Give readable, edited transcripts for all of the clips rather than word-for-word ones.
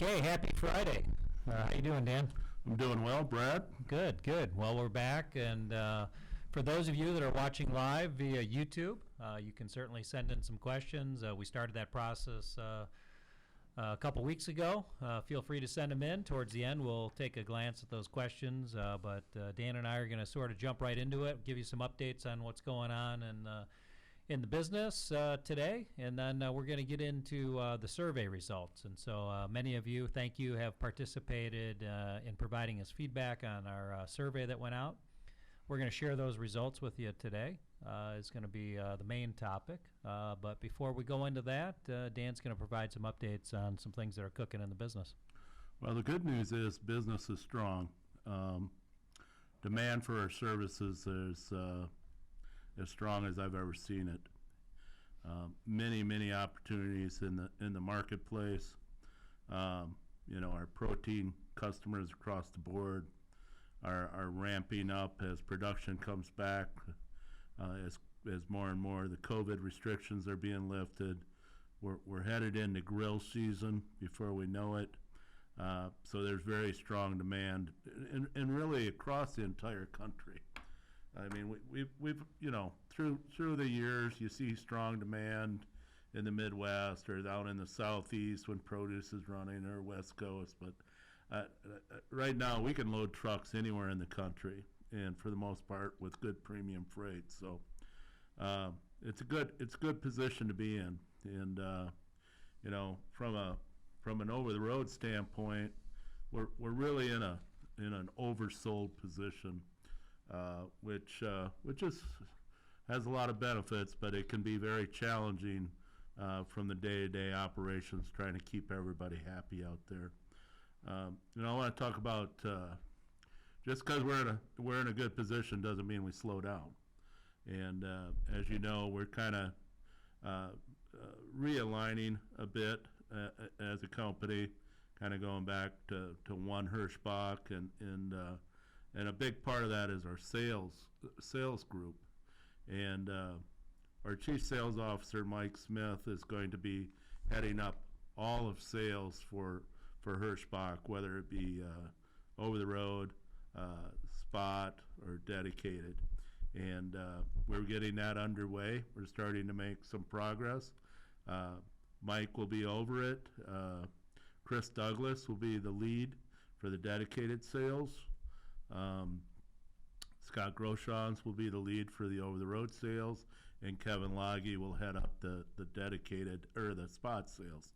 Okay, happy Friday. How you doing, Dan? I'm doing well, Brad. Good, good. Well, we're back, and for those of you that are watching live via YouTube, you can certainly send in some questions. We started that process a couple weeks ago. Feel free to send them in. Towards the end, we'll take a glance at those questions, but Dan and I are going to sort of jump right into it, give you some updates on what's going on in the business today, and then we're going to get into the survey results. And so many of you, thank you, have participated in providing us feedback on our survey that went out. We're going to share those results with you today. It's going to be the main topic. But before we go into that, Dan's going to provide some updates on some things that are cooking in the business. Well, the good news is business is strong. Demand for our services is as strong as I've ever seen it. Many opportunities in the marketplace. Our protein customers across the board are ramping up as production comes back, as more and more the COVID restrictions are being lifted. We're headed into grill season before we know it. So there's very strong demand, and really across the entire country. I mean, we've through the years, you see strong demand in the Midwest or down in the Southeast when produce is running, or West Coast. But right now, we can load trucks anywhere in the country, and for the most part, with good premium freight. So it's a good position to be in. And from an over-the-road standpoint, we're really in an oversold position. Which has a lot of benefits, but it can be very challenging from the day-to-day operations, trying to keep everybody happy out there. I want to talk about just because we're in a good position doesn't mean we slow down. And as you know, we're kind of realigning a bit as a company, kind of going back to one Hirschbach, and a big part of that is our sales group. And our Chief Sales Officer, Mike Smith, is going to be heading up all of sales for Hirschbach, whether it be over the road, spot, or dedicated. And we're getting that underway. We're starting to make some progress. Mike will be over it. Chris Douglas will be the lead for the dedicated sales. Scott Groshans will be the lead for the over-the-road sales, and Kevin Loggy will head up the dedicated or the spot sales.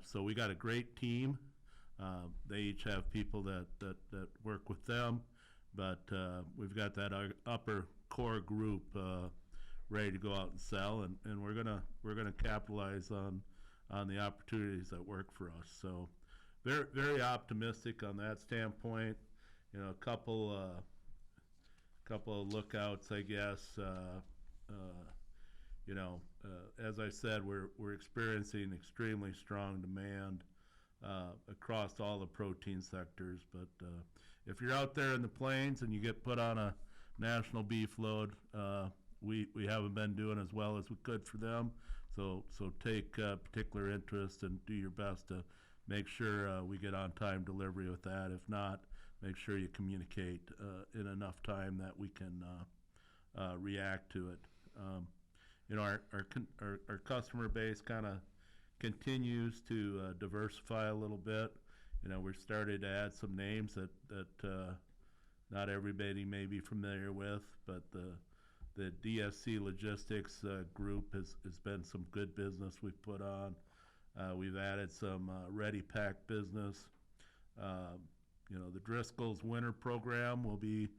So we got a great team. They each have people that work with them, but we've got that upper core group ready to go out and sell, and we're gonna capitalize on the opportunities that work for us. So very optimistic on that standpoint. A couple of lookouts, I guess. As I said, we're experiencing extremely strong demand across all the protein sectors. But if you're out there in the plains and you get put on a national beef load, we haven't been doing as well as we could for them. So take particular interest and do your best to make sure we get on-time delivery with that. If not, make sure you communicate in enough time that we can react to it. Our customer base kind of continues to diversify a little bit. We're starting to add some names that not everybody may be familiar with, but the DSC Logistics group has been some good business we've put on. We've added some Ready Pack business. The Driscoll's winter program will be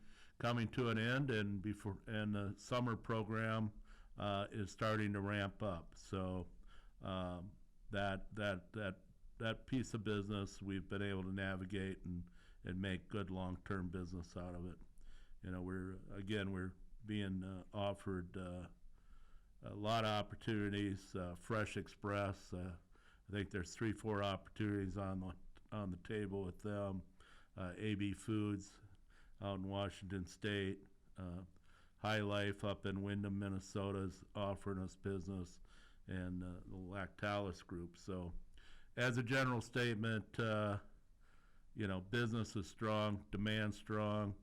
coming to an end, and the summer program is starting to ramp up. So that piece of business we've been able to navigate and make good long-term business out of it. We're being offered a lot of opportunities. Fresh Express, I think there's 3-4 opportunities on the table with them. AB Foods out in Washington State. High Life up in Windham, Minnesota is offering us business, and the Lactalis Group. So, as a general statement, business is strong, demand strong.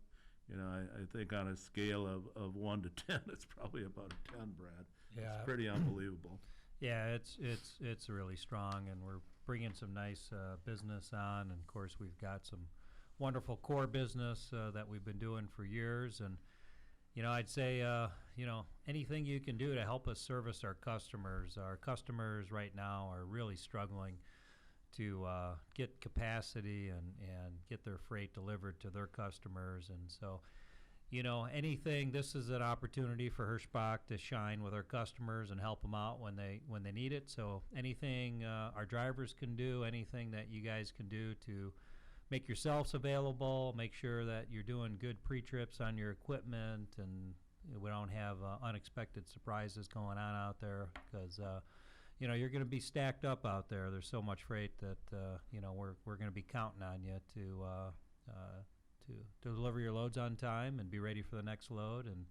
I think on a scale of 1 to 10, it's probably about a 10, Brad. Yeah. It's pretty unbelievable. Yeah, it's really strong, and we're bringing some nice business on. And of course, we've got some wonderful core business that we've been doing for years. And I'd say anything you can do to help us service our customers. Our customers right now are really struggling to get capacity and get their freight delivered to their customers. And so, anything, this is an opportunity for Hirschbach to shine with our customers and help them out when they need it. So anything our drivers can do, anything that you guys can do to make yourselves available, make sure that you're doing good pre-trips on your equipment, and we don't have unexpected surprises going on out there, because you're going to be stacked up out there. There's so much freight that we're going to be counting on you to deliver your loads on time and be ready for the next load, and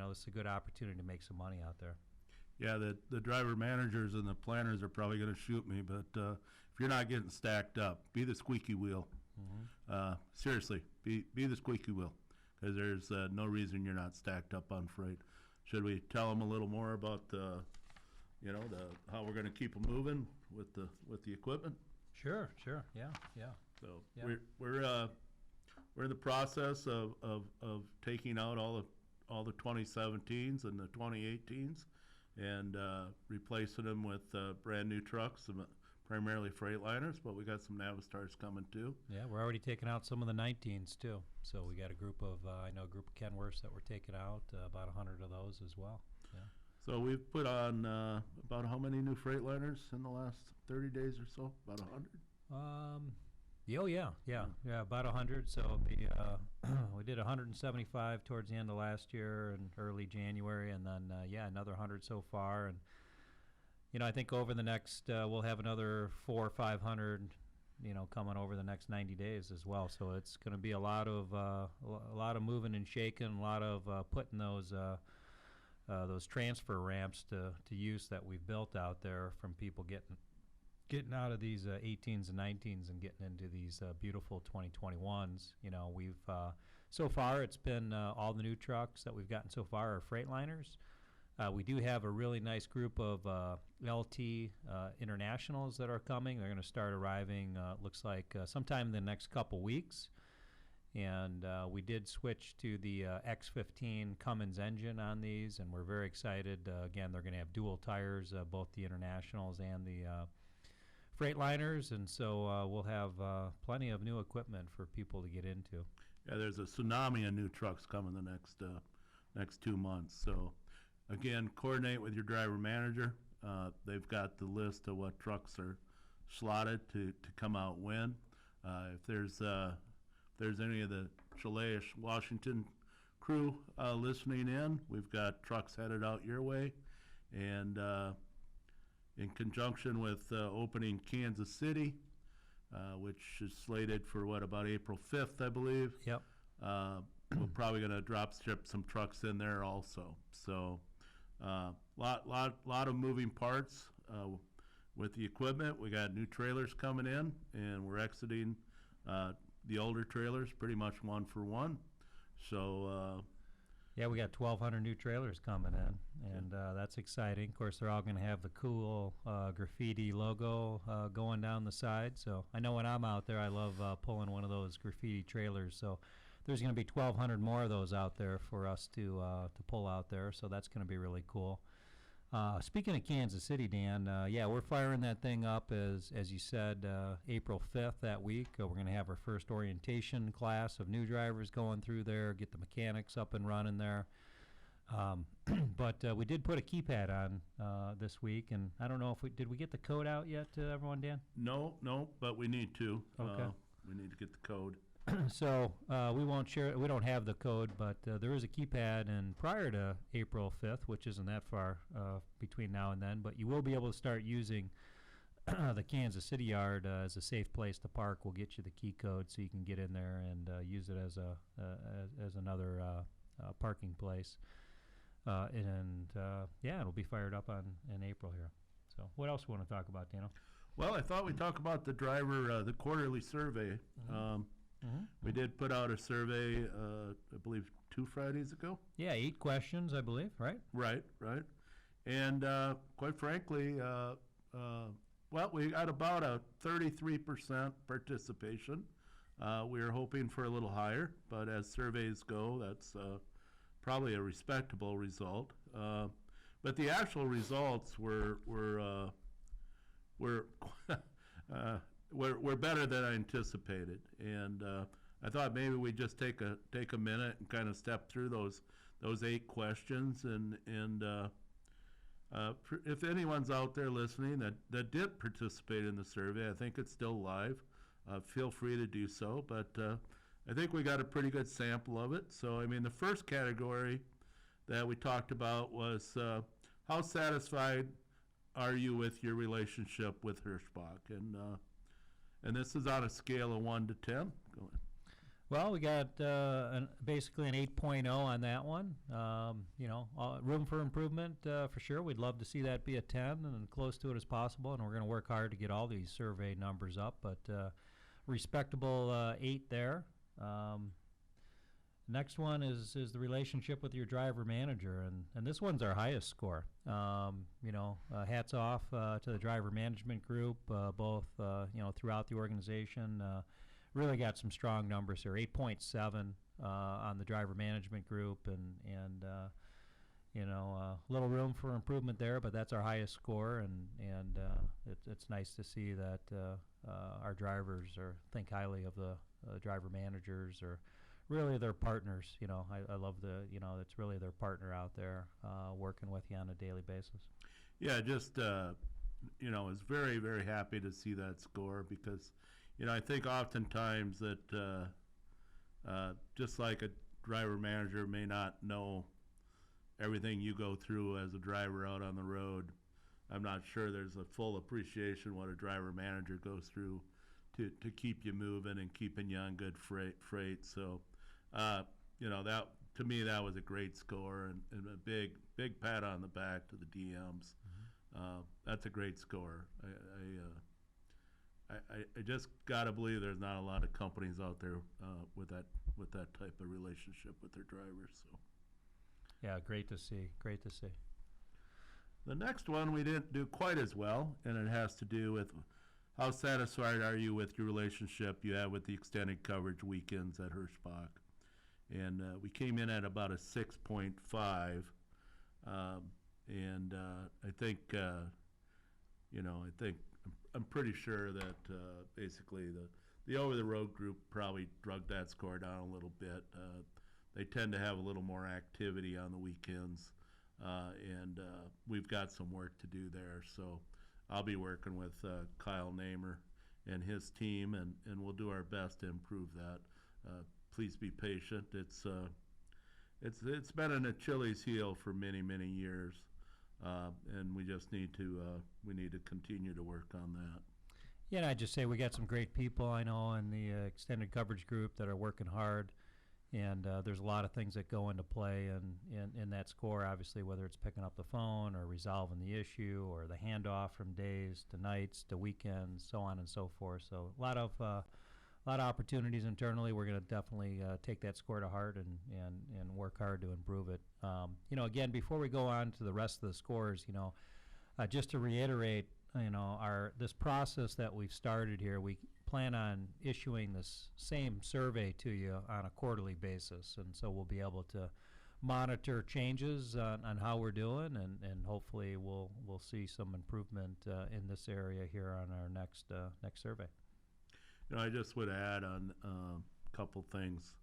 it's a good opportunity to make some money out there. Yeah, the driver managers and the planners are probably going to shoot me, but if you're not getting stacked up, be the squeaky wheel. Mm-hmm. Seriously, be the squeaky wheel, because there's no reason you're not stacked up on freight. Should we tell them a little more about how we're going to keep them moving with the equipment? Sure, yeah. So Yeah. we're in the process of taking out all the 2017s and the 2018s and replacing them with brand new trucks, primarily Freightliners, but we got some Navistars coming too. Yeah, we're already taking out some of the 19s too. So we got a group of Kenworths that we're taking out, about 100 of those as well. Yeah. So we've put on about how many new Freightliners in the last 30 days or so? About 100? Yeah, about 100. So it'll be, we did 175 towards the end of last year and early January, and then another 100 so far. And I think over the next we'll have another 400 or 500 coming over the next 90 days as well. So it's going to be a lot of moving and shaking, a lot of putting those transfer ramps to use that we've built out there, from people getting out of these 18s and 19s and getting into these beautiful 2021s. We've so far it's been all the new trucks that we've gotten so far are Freightliners. We do have a really nice group of LT internationals that are coming. They're going to start arriving, looks like sometime in the next couple weeks. And we did switch to the X15 Cummins engine on these, and we're very excited. Again, they're going to have dual tires, both the internationals and the Freightliners, and so we'll have plenty of new equipment for people to get into. Yeah, there's a tsunami of new trucks coming the next 2 months. So, again, coordinate with your driver manager. They've got the list of what trucks are slotted to come out when. If there's any of the Chileish Washington crew listening in, we've got trucks headed out your way. And in conjunction with opening Kansas City, which is slated for about April 5th, I believe. Yep. We're probably going to drop ship some trucks in there also. So lot of moving parts with the equipment. We got new trailers coming in, and we're exiting the older trailers pretty much one for one. So yeah, we got 1,200 new trailers coming in, and that's exciting. Of course, they're all going to have the cool graffiti logo going down the side. So I know when I'm out there, I love pulling one of those graffiti trailers. So there's going to be 1,200 more of those out there for us to pull out there. So that's going to be really cool. Speaking of Kansas City, Dan, we're firing that thing up as you said, April 5th that week. We're going to have our first orientation class of new drivers going through there, get the mechanics up and running there. But we did put a keypad on this week, and I don't know if did we get the code out yet to everyone, Dan? No, but we need to. Okay. We need to get the code. So we won't share it. We don't have the code, but there is a keypad, and prior to April 5th, which isn't that far between now and then, but you will be able to start using the Kansas City yard as a safe place to park. We'll get you the key code so you can get in there and use it as another parking place. It'll be fired up in April here. So what else we want to talk about, Dano? Well, I thought we'd talk about the driver, the quarterly survey. We did put out a survey, I believe 2 Fridays ago. Yeah, 8 questions, I believe, right? Right, right. And quite frankly, well, we got about a 33% participation. We were hoping for a little higher, but as surveys go, that's probably a respectable result. But the actual results were were better than I anticipated, and I thought maybe we'd just take a minute and kind of step through those 8 questions, and if anyone's out there listening that did participate in the survey, I think it's still live. Feel free to do so, but I think we got a pretty good sample of it. So, I mean, the first category that we talked about was how satisfied are you with your relationship with Hirschbach? And this is on a scale of 1 to 10. Go ahead. Well, we got basically an 8.0 on that one. Room for improvement for sure. We'd love to see that be a 10 and close to it as possible, and we're going to work hard to get all these survey numbers up, but respectable 8 there. Next one is the relationship with your driver manager, and this one's our highest score. Hats off to the driver management group, both throughout the organization. Really got some strong numbers here. 8.7 on the driver management group, and a little room for improvement there, but that's our highest score, and it's nice to see that our drivers think highly of the driver managers, or really their partners. I love it's really their partner out there working with you on a daily basis. Yeah, just was very, very happy to see that score, because I think oftentimes that just like a driver manager may not know everything you go through as a driver out on the road, I'm not sure there's a full appreciation what a driver manager goes through to keep you moving and keeping you on good freight. So, that, to me, that was a great score, and a big pat on the back to the DMs. That's a great score. I just gotta believe there's not a lot of companies out there with that type of relationship with their drivers. So, yeah, great to see. Great to see. The next one we didn't do quite as well, and it has to do with how satisfied are you with your relationship you have with the extended coverage weekends at Hirschbach. And we came in at about a 6.5, and I think I'm pretty sure that basically the over-the-road group probably drug that score down a little bit. They tend to have a little more activity on the weekends, and we've got some work to do there. So I'll be working with Kyle Namer and his team, and we'll do our best to improve that. Please be patient. It's been an Achilles heel for many, many years, and we just need to continue to work on that. Yeah, and I'd just say we got some great people I know in the extended coverage group that are working hard, and there's a lot of things that go into play in that score, obviously, whether it's picking up the phone or resolving the issue or the handoff from days to nights to weekends, so on and so forth. So a lot of opportunities internally. We're going to definitely take that score to heart and work hard to improve it. Again, before we go on to the rest of the scores, just to reiterate, this process that we've started here, we plan on issuing this same survey to you on a quarterly basis, and so we'll be able to monitor changes on how we're doing, and hopefully we'll see some improvement in this area here on our next survey. I just would add on a couple things.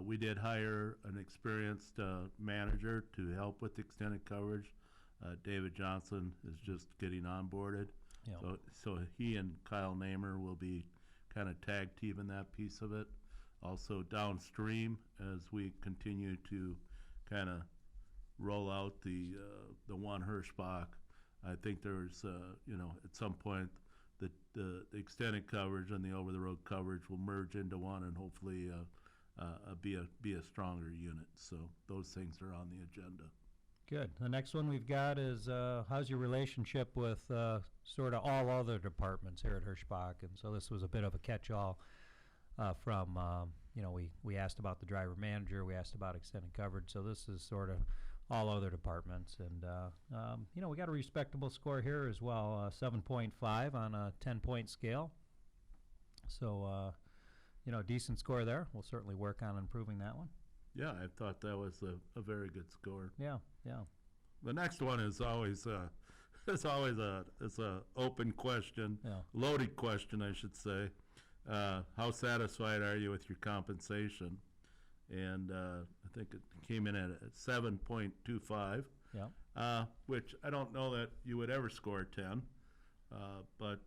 We did hire an experienced manager to help with extended coverage. David Johnson is just getting onboarded. Yeah. So he and Kyle Namer will be kind of tag teaming that piece of it. Also downstream, as we continue to kind of roll out the one Hirschbach, I think there's at some point the extended coverage and the over-the-road coverage will merge into one, and hopefully be a stronger unit. So those things are on the agenda. Good. The next one we've got is how's your relationship with sort of all other departments here at Hirschbach? And so this was a bit of a catch-all from, we asked about the driver manager, we asked about extended coverage, so this is sort of all other departments. And, we got a respectable score here as well, 7.5 on a 10-point scale. So, decent score there. We'll certainly work on improving that one. Yeah, I thought that was a very good score. Yeah. The next one is always it's a open question, loaded question, I should say. How satisfied are you with your compensation? And I think it came in at 7.25. Yeah. Which I don't know that you would ever score 10. But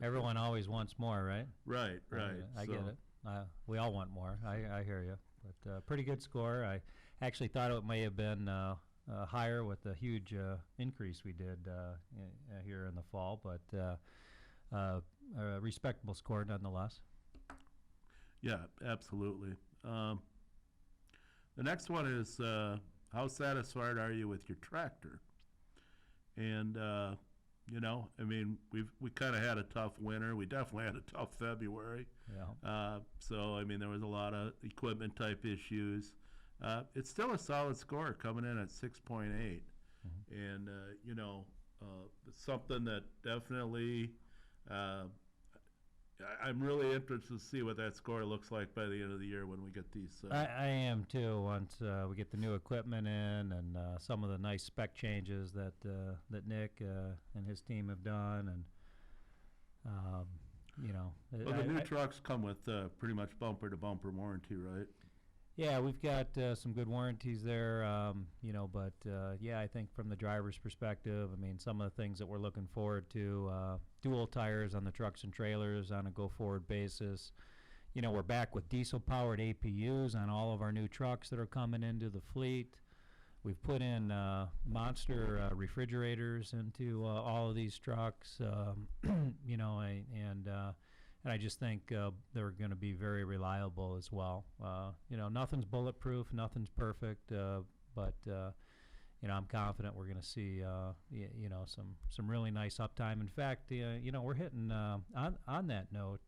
Everyone always wants more, right? Right. I get it. We all want more. I hear you. But pretty good score. I actually thought it may have been higher with the huge increase we did here in the fall, but a respectable score nonetheless. Yeah, absolutely. The next one is how satisfied are you with your tractor? And we kind of had a tough winter. We definitely had a tough February. Yeah. So there was a lot of equipment type issues. It's still a solid score coming in at 6.8, and something that definitely I'm really interested to see what that score looks like by the end of the year when we get these. I am too. Once we get the new equipment in and some of the nice spec changes that Nick and his team have done, and Well, the new trucks come with pretty much bumper-to-bumper warranty, right? Yeah, we've got some good warranties there, but I think from the driver's perspective, some of the things that we're looking forward to, dual tires on the trucks and trailers on a go-forward basis. We're back with diesel-powered APUs on all of our new trucks that are coming into the fleet. We've put in monster refrigerators into all of these trucks, and I just think they're going to be very reliable as well. Nothing's bulletproof, nothing's perfect, but I'm confident we're going to see some really nice uptime. In fact, we're hitting on that note.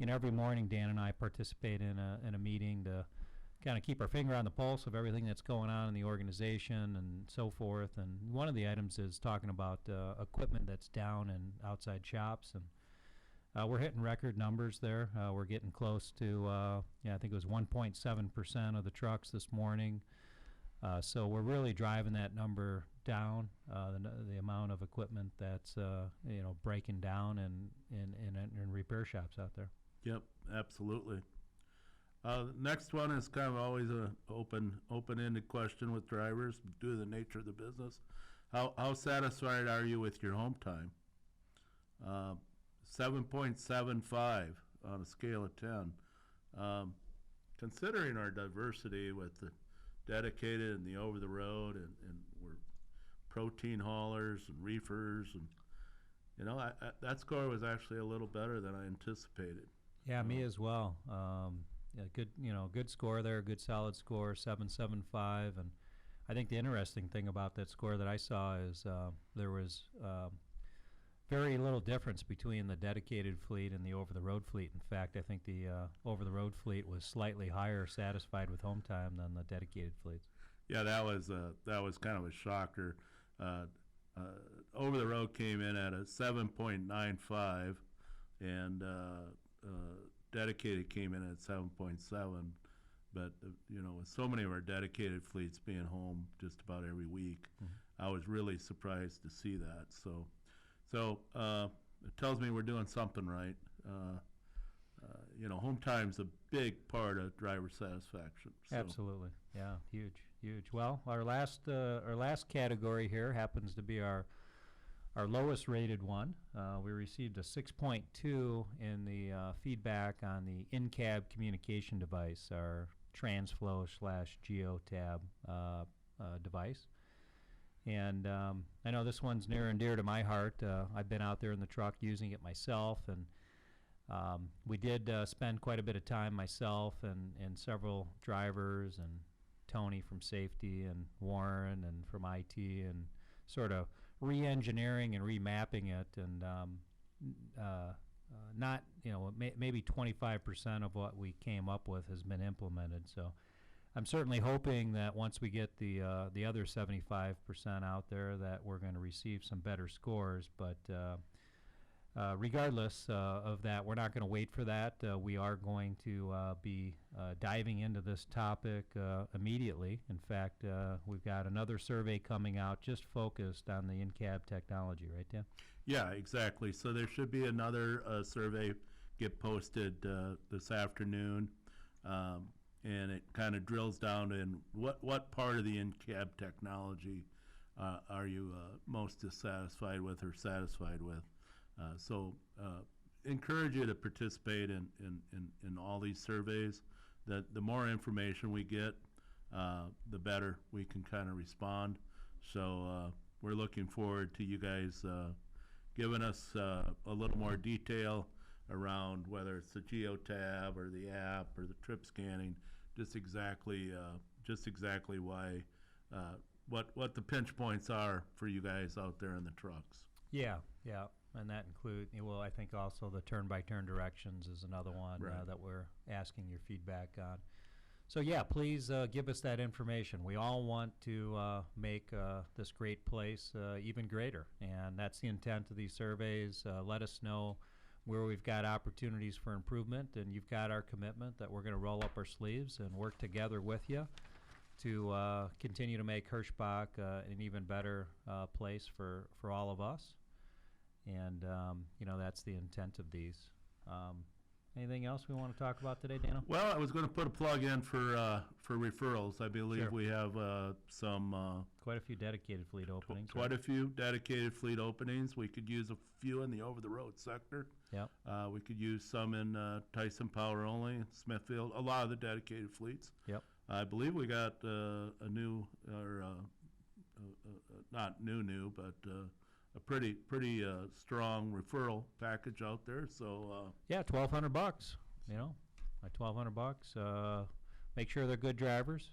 Every morning Dan and I participate in a meeting to kind of keep our finger on the pulse of everything that's going on in the organization and so forth. And one of the items is talking about equipment that's down in outside shops, and we're hitting record numbers there. We're getting close to, I think it was 1.7% of the trucks this morning. So we're really driving that number down, the amount of equipment that's, breaking down in repair shops out there. Yep, absolutely. Next one is kind of always an open-ended question with drivers due to the nature of the business. How satisfied are you with your home time? 7.75 on a scale of 10. Considering our diversity with the dedicated and the over-the-road, and we're protein haulers and reefers, and that score was actually a little better than I anticipated. Yeah, me as well. Good score there, good solid score, 7.75, and I think the interesting thing about that score that I saw is there was very little difference between the dedicated fleet and the over-the-road fleet. In fact, I think the over-the-road fleet was slightly higher satisfied with home time than the dedicated fleets. Yeah, that was kind of a shocker. Over-the-road came in at a 7.95, and dedicated came in at 7.7. But with so many of our dedicated fleets being home just about every week, I was really surprised to see that. So it tells me we're doing something right. Home time's a big part of driver satisfaction. So. Absolutely, yeah, huge. Well, our last category here happens to be our lowest rated one. We received a 6.2 in the feedback on the in-cab communication device, our TransFlow/GeoTab device. And I know this one's near and dear to my heart. I've been out there in the truck using it myself, and we did spend quite a bit of time, myself and several drivers and Tony from safety and Warren and from IT, and sort of re-engineering and remapping it, and not, maybe 25% of what we came up with has been implemented. So I'm certainly hoping that once we get the other 75% out there, that we're going to receive some better scores. But regardless of that, we're not going to wait for that. We are going to be diving into this topic immediately. In fact, we've got another survey coming out just focused on the in-cab technology, right, Dan? Yeah, exactly. So there should be another survey get posted this afternoon, and it kind of drills down in what part of the in-cab technology are you most dissatisfied with or satisfied with. So encourage you to participate in all these surveys. The more information we get, the better we can kind of respond. So we're looking forward to you guys giving us a little more detail around whether it's the geotab or the app or the trip scanning, just exactly why, what the pinch points are for you guys out there in the trucks. Yeah, and that includes, well, I think also the turn-by-turn directions is another one Right. that we're asking your feedback on. So yeah, please give us that information. We all want to make this great place even greater, and that's the intent of these surveys. Let us know where we've got opportunities for improvement, and you've got our commitment that we're going to roll up our sleeves and work together with you to continue to make Hirschbach an even better place for all of us. And that's the intent of these. Anything else we want to talk about today, Dano? Well, I was going to put a plug in for referrals. I believe Sure. we have some Quite a few dedicated fleet openings. quite a few dedicated fleet openings. We could use a few in the over-the-road sector. Yep. We could use some in Tyson Power Only, Smithfield, a lot of the dedicated fleets. Yep. I believe we got a new, or not new, but a pretty strong referral package out there. So Yeah, $1,200. My $1,200. Make sure they're good drivers.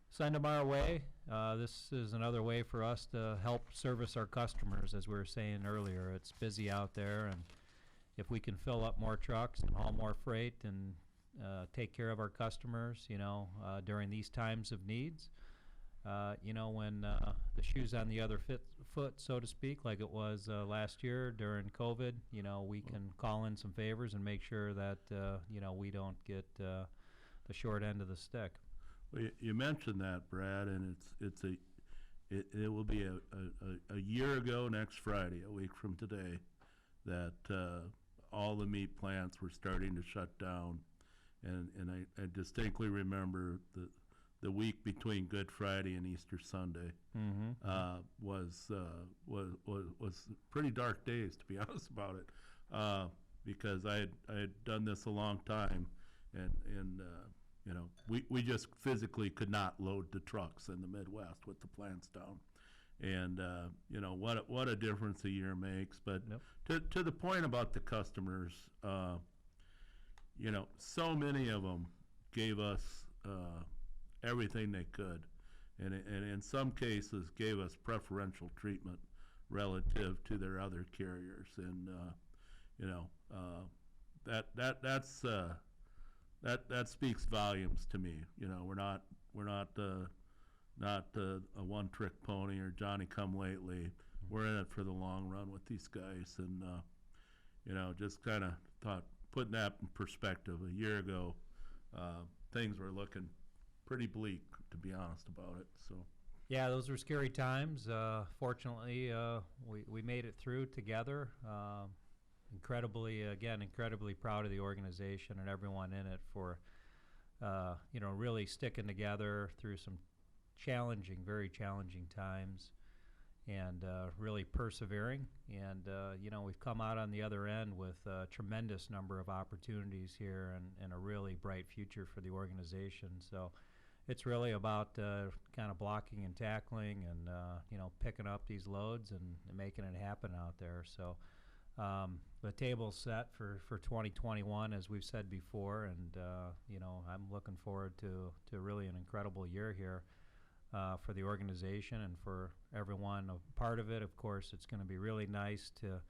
Send them our way. This is another way for us to help service our customers, as we were saying earlier. It's busy out there, and if we can fill up more trucks and haul more freight and take care of our customers, during these times of needs, when the shoe's on the other foot, so to speak, like it was last year during COVID, we can call in some favors and make sure that, we don't get the short end of the stick. well, you mentioned that, Brad, and it will be a year ago next Friday, a week from today, that all the meat plants were starting to shut down, and I distinctly remember the week between Good Friday and Easter Sunday was pretty dark days, to be honest about it, because I had done this a long time, and we just physically could not load the trucks in the Midwest with the plants down, and what a difference a year makes. But Yep. to the point about the customers, so many of them gave us everything they could, and in some cases gave us preferential treatment relative to their other carriers, and that speaks volumes to me. We're not a one-trick pony or Johnny come lately. We're in it for the long run with these guys, and just kind of thought, putting that in perspective, a year ago things were looking pretty bleak, to be honest about it. So Yeah, those were scary times. Fortunately, we made it through together. Incredibly proud of the organization and everyone in it for, really sticking together through some very challenging times, and really persevering. And, we've come out on the other end with a tremendous number of opportunities here, and a really bright future for the organization. So it's really about kind of blocking and tackling and, picking up these loads and making it happen out there. So The table's set for 2021, as we've said before, and I'm looking forward to really an incredible year here for the organization and for everyone a part of it. Of course, it's going to be really nice to,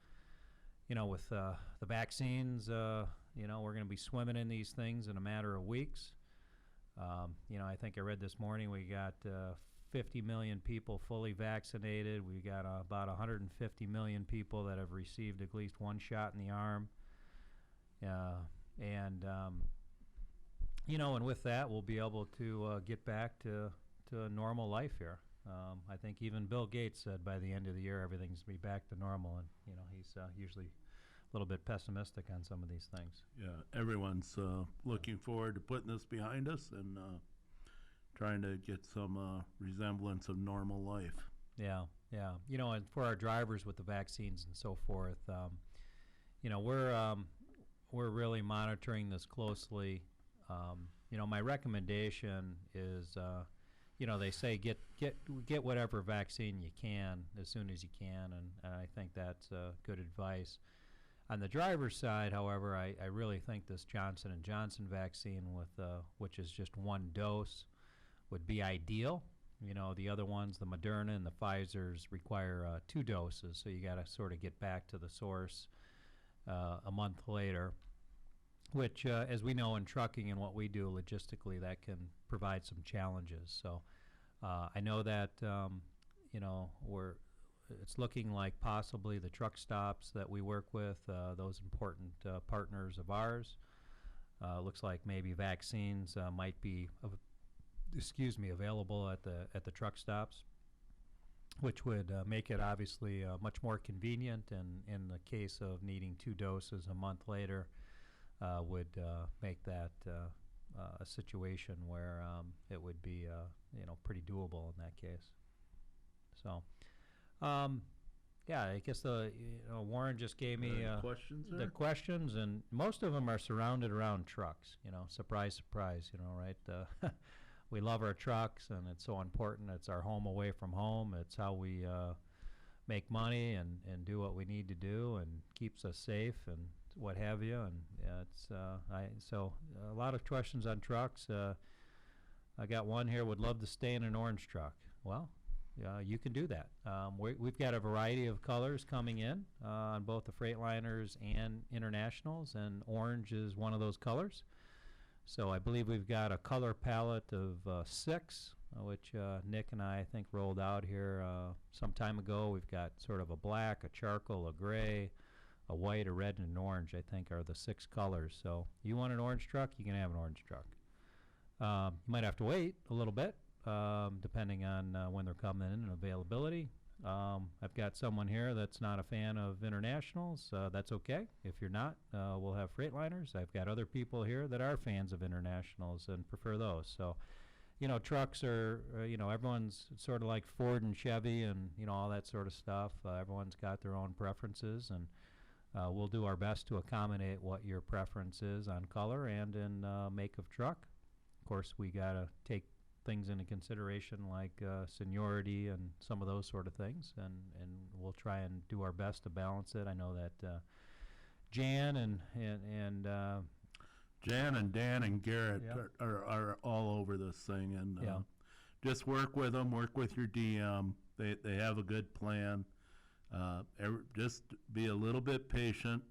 with the vaccines, we're going to be swimming in these things in a matter of weeks. I think I read this morning we got 50 million people fully vaccinated. We got about 150 million people that have received at least one shot in the arm. And with that, we'll be able to get back to a normal life here. I think even Bill Gates said by the end of the year everything's going to be back to normal, and he's usually a little bit pessimistic on some of these things. Yeah, everyone's looking forward to putting this behind us and trying to get some resemblance of normal life. Yeah. And for our drivers with the vaccines and so forth, we're really monitoring this closely. My recommendation is, they say get whatever vaccine you can as soon as you can, and I think that's good advice. On the driver's side, however, I really think this Johnson & Johnson vaccine, which is just one dose, would be ideal. The other ones, the Moderna and the Pfizer's, require 2 doses, so you got to sort of get back to the source a month later, which, as we know in trucking and what we do logistically, that can provide some challenges. So I know that, it's looking like possibly the truck stops that we work with, those important partners of ours, looks like maybe vaccines might be available at the truck stops, which would make it obviously much more convenient, and in the case of needing 2 doses a month later, would make that a situation where it would be pretty doable in that case. So I guess Warren just gave me questions the questions, and most of them are surrounded around trucks. Surprise, surprise. Right? We love our trucks, and it's so important. It's our home away from home. It's how we make money and do what we need to do, and keeps us safe and what have you. And so a lot of questions on trucks. I got one here. Would love to stay in an orange truck. Well, you can do that. We've got a variety of colors coming in on both the Freightliners and Internationals, and orange is one of those colors. So I believe we've got a color palette of 6, which Nick and I think rolled out here some time ago. We've got sort of a black, a charcoal, a gray, a white, a red, and an orange, I think, are the 6 colors. So you want an orange truck, you can have an orange truck. You might have to wait a little bit, depending on when they're coming in and availability. I've got someone here that's not a fan of Internationals. That's okay. If you're not, we'll have Freightliners. I've got other people here that are fans of Internationals and prefer those. So, trucks are, everyone's sort of like Ford and Chevy and, all that sort of stuff. Everyone's got their own preferences, and we'll do our best to accommodate what your preference is on color and in make of truck. Of course, we got to take things into consideration like seniority and some of those sort of things, and we'll try and do our best to balance it. I know that Jan and Dan and Garrett Yep. are all over this thing, and just work with them, work with your DM. They have a good plan. Just be a little bit patient.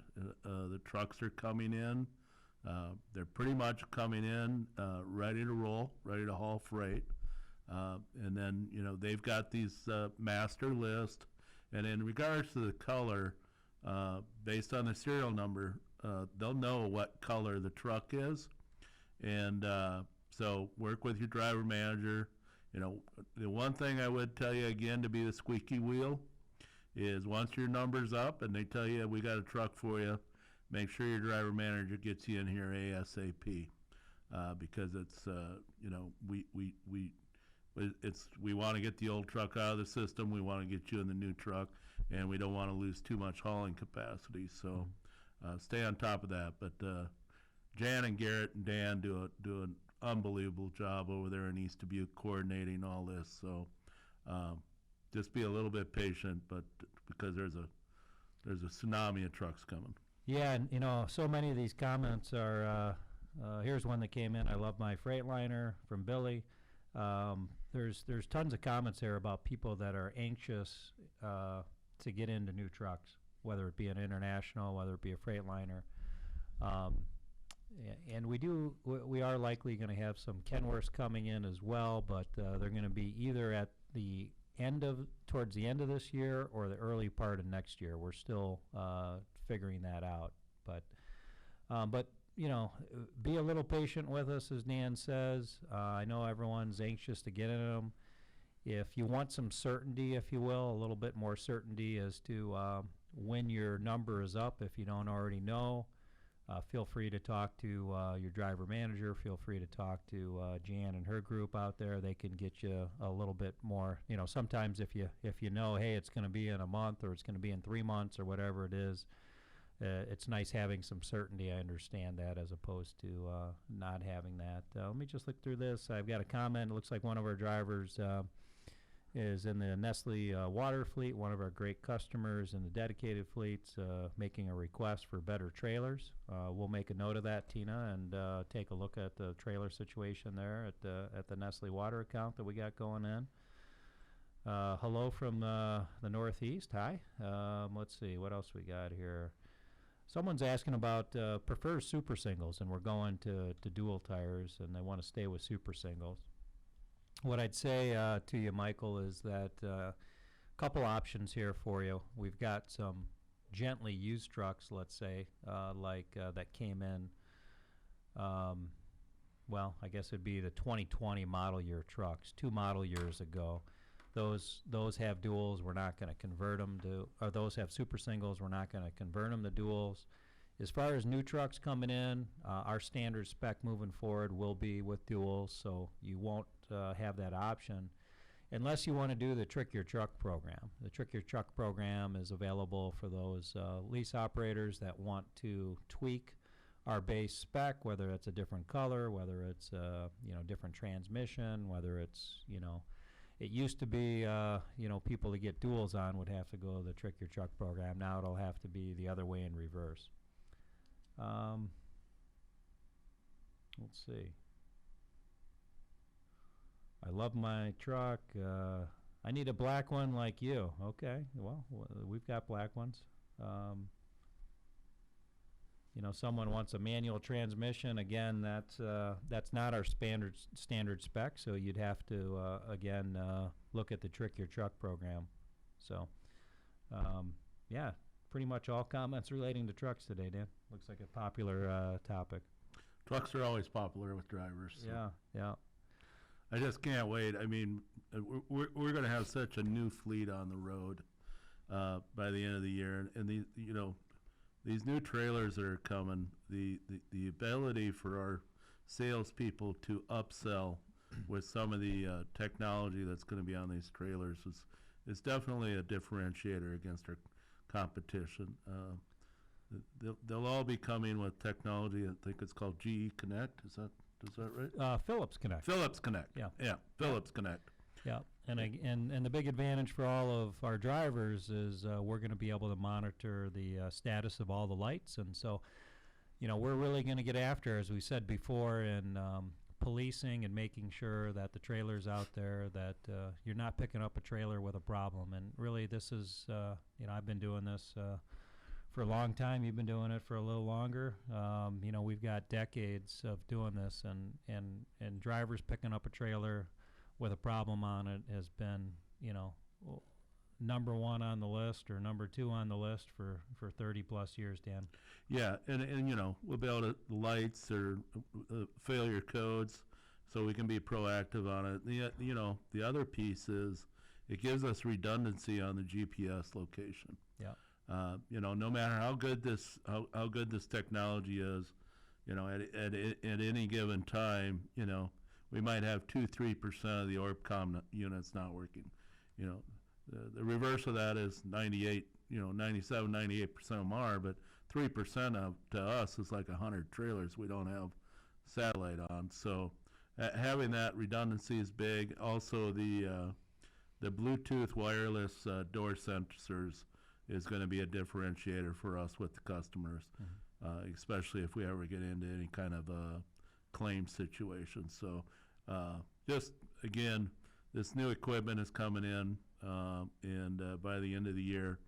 The trucks are coming in. They're pretty much coming in ready to roll, ready to haul freight. And then, they've got these master list. And in regards to the color, based on the serial number, they'll know what color the truck is. And so work with your driver manager. The one thing I would tell you, again, to be the squeaky wheel is once your number's up and they tell you we got a truck for you, make sure your driver manager gets you in here ASAP, because it's we want to get the old truck out of the system. We want to get you in the new truck, and we don't want to lose too much hauling capacity. So stay on top of that. But Jan and Garrett and Dan do an unbelievable job over there in East Dubuque coordinating all this. So just be a little bit patient, but because there's a there's a tsunami of trucks coming. Yeah, and so many of these comments are. Here's one that came in. I love my Freightliner from Billy. There's tons of comments here about people that are anxious to get into new trucks, whether it be an International, whether it be a Freightliner. And we are likely going to have some Kenworths coming in as well, but they're going to be either at the towards the end of this year or the early part of next year. We're still figuring that out, but be a little patient with us, as Dan says. I know everyone's anxious to get into them. If you want some certainty, if you will, a little bit more certainty as to when your number is up, if you don't already know, feel free to talk to your driver manager. Feel free to talk to Jan and her group out there. They can get you a little bit more. Sometimes if you know, hey, it's going to be in a month or it's going to be in 3 months or whatever it is, it's nice having some certainty. I understand that, as opposed to not having that. Let me just look through this. I've got a comment. It looks like one of our drivers is in the Nestle water fleet, one of our great customers in the dedicated fleets, making a request for better trailers. We'll make a note of that, Tina, and take a look at the trailer situation there at the Nestle water account that we got going in. Hello from the Northeast. Hi. Let's see, what else we got here? Someone's asking about prefers super singles, and we're going to dual tires, and they want to stay with super singles. What I'd say to you, Michael, is that a couple options here for you. We've got some gently used trucks, let's say, that came in, well, I guess it'd be the 2020 model year trucks, 2 model years ago. Those have duals. We're not going to convert them to, or those have super singles. We're not going to convert them to duals. As far as new trucks coming in, our standard spec moving forward will be with duals, so you won't have that option unless you want to do the Trick Your Truck program. The Trick Your Truck program is available for those lease operators that want to tweak our base spec, whether it's a different color, whether it's different transmission, whether it's it used to be people to get duals on would have to go to the Trick Your Truck program. Now it'll have to be the other way in reverse. Let's see. I love my truck. I need a black one like you. Okay, well, we've got black ones. Someone wants a manual transmission. Again, that's not our standard spec, so you'd have to, again, look at the Trick Your Truck program. So, yeah, pretty much all comments relating to trucks today, Dan. Looks like a popular topic. Trucks are always popular with drivers. So. Yeah. I just can't wait. I mean, we're going to have such a new fleet on the road by the end of the year, and these new trailers that are coming. The ability for our salespeople to upsell with some of the technology that's going to be on these trailers is definitely a differentiator against our competition. They'll all be coming with technology. I think it's called GE Connect. Is that right? Phillips Connect. Phillips Connect. Yeah. Phillips Connect. Yeah, and the big advantage for all of our drivers is we're going to be able to monitor the status of all the lights, and so, we're really going to get after, as we said before, in policing and making sure that the trailers out there, that you're not picking up a trailer with a problem. And really, this is, I've been doing this for a long time. You've been doing it for a little longer. We've got decades of doing this, and drivers picking up a trailer with a problem on it has been, number 1 on the list or number 2 on the list for 30 plus years, Dan. Yeah, and we'll be able to lights or failure codes, so we can be proactive on it. The other piece is it gives us redundancy on the GPS location. Yeah. No matter how good this technology is, at any given time, we might have 2-3% of the ORBCOM units not working. The reverse of that is 98%, 98% of them are, but 3% of to us is like 100 trailers we don't have satellite on. So having that redundancy is big. Also, the Bluetooth wireless door sensors is going to be a differentiator for us with the customers, especially if we ever get into any kind of claim situation. So just, again, this new equipment is coming in, and by the end of the year,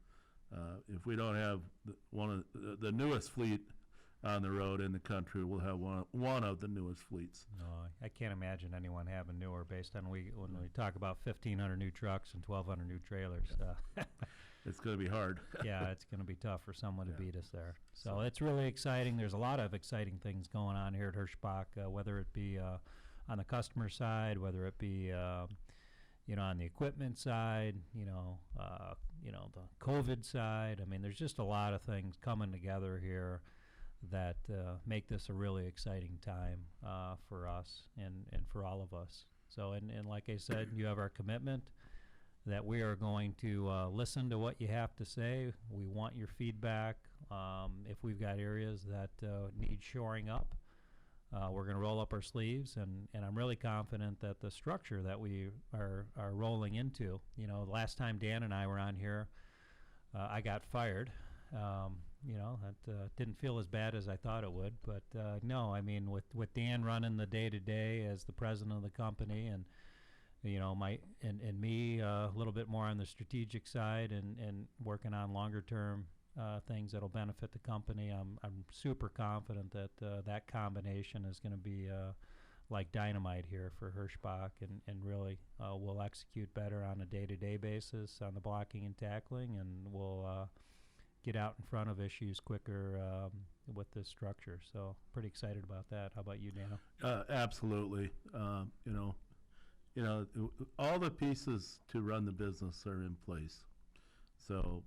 if we don't have one of the newest fleet on the road in the country, we'll have one of the newest fleets. No, I can't imagine anyone having newer based on when we talk about 1,500 new trucks and 1,200 new trailers. It's going to be hard. Yeah, it's going to be tough for someone to beat us there. So it's really exciting. There's a lot of exciting things going on here at Hirschbach, whether it be on the customer side, whether it be on the equipment side, the COVID side. I mean, there's just a lot of things coming together here that make this a really exciting time for us and for all of us. So, and like I said, you have our commitment that we are going to listen to what you have to say. We want your feedback. If we've got areas that need shoring up, we're going to roll up our sleeves, and I'm really confident that the structure that we are rolling into, last time Dan and I were on here, I got fired. That didn't feel as bad as I thought it would, but no, I mean, with Dan running the day-to-day as the president of the company, and and me a little bit more on the strategic side and working on longer-term things that'll benefit the company, I'm super confident that that combination is going to be like dynamite here for Hirschbach, and really we'll execute better on a day-to-day basis on the blocking and tackling, and we'll get out in front of issues quicker with this structure. So pretty excited about that. How about you, Dano? Absolutely. All the pieces to run the business are in place. So,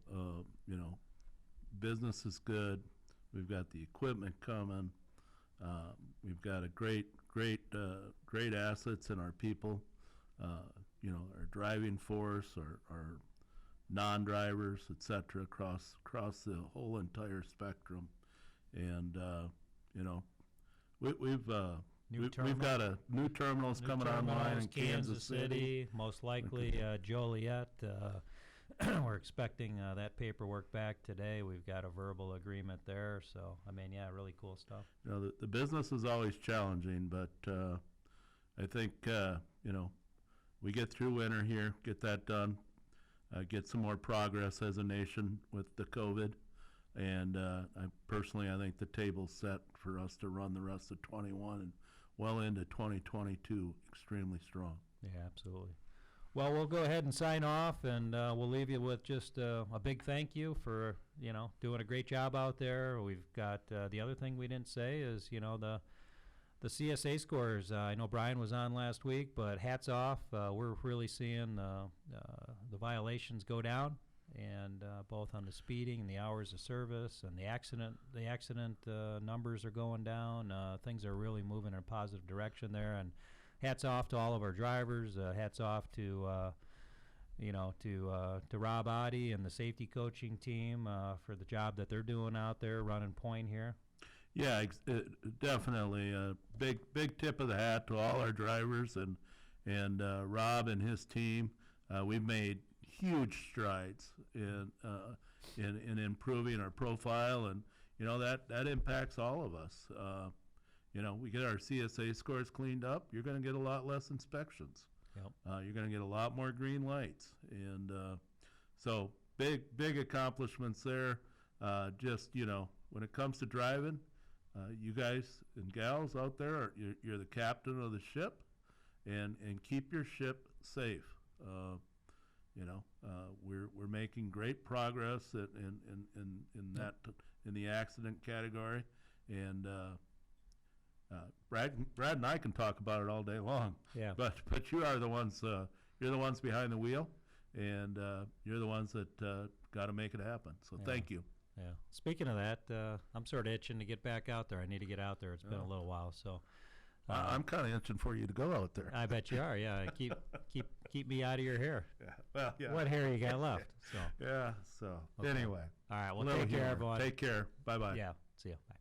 business is good. We've got the equipment coming. We've got a great assets in our people. Our driving force, our non-drivers, et cetera, across the whole entire spectrum. And we've got a new terminals coming online in Kansas City. Most likely Joliet. We're expecting that paperwork back today. We've got a verbal agreement there. So, I mean, yeah, really cool stuff. The business is always challenging, but I think, we get through winter here, get that done, get some more progress as a nation with the COVID. And I think the table's set for us to run the rest of 21 and well into 2022 extremely strong. Yeah, absolutely. Well, we'll go ahead and sign off, and we'll leave you with just a big thank you for, doing a great job out there. We've got the other thing we didn't say is, the CSA scores. I know Brian was on last week, but hats off. We're really seeing the violations go down, and both on the speeding and the hours of service and the accident numbers are going down. Things are really moving in a positive direction there, and hats off to all of our drivers. Hats off to Rob Oddie and the safety coaching team for the job that they're doing out there running point here. Yeah, definitely. Big tip of the hat to all our drivers and Rob and his team. We've made huge strides in improving our profile, and that impacts all of us. We get our CSA scores cleaned up, you're going to get a lot less inspections. Yep. You're going to get a lot more green lights, and so big accomplishments there. When it comes to driving, you guys and gals out there, you're the captain of the ship, and keep your ship safe. We're making great progress in the accident category, and Brad and I can talk about it all day long. Yeah. But you are the ones. You're the ones behind the wheel, and you're the ones that got to make it happen. So thank you. Yeah. Speaking of that, I'm sort of itching to get back out there. I need to get out there. It's been a little while, so. I'm kind of itching for you to go out there. I bet you are. Yeah. Keep me out of your hair. Yeah. Well, yeah. What hair you got left? So. Yeah. So Okay. Anyway. All right. Well, take care, everyone. Take care. Bye bye. Yeah. See ya. Bye.